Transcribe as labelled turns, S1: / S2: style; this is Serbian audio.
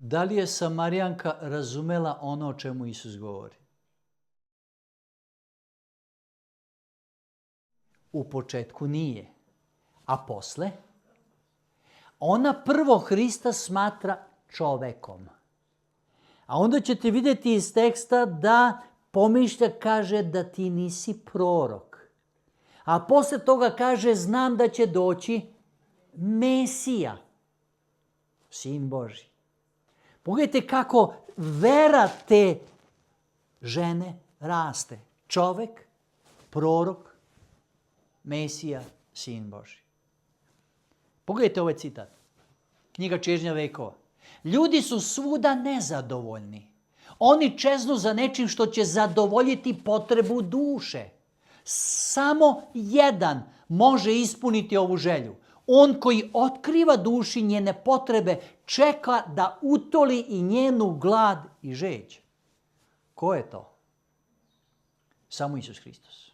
S1: Da li je Samarijanka razumela ono o čemu Isus govori? U početku nije. A posle? Ona prvo Hrista smatra čovekom. A onda ćete vidjeti iz teksta da pomišlja, kaže da ti nisi prorok. A posle toga kaže, znam da će doći Mesija, Sin Božji. Pogledajte kako vera te žene raste. Čovek, prorok, Mesija, Sin Božji. Pogledajte ovaj citat. Knjiga Čežnja vekova. Ljudi su svuda nezadovoljni. Oni čeznu za nečim što će zadovoljiti potrebu duše. Samo jedan može ispuniti ovu želju. On koji otkriva duši njene potrebe, čeka da utoli i njenu glad i žeđ. Ko je to? Samo Isus Hristos.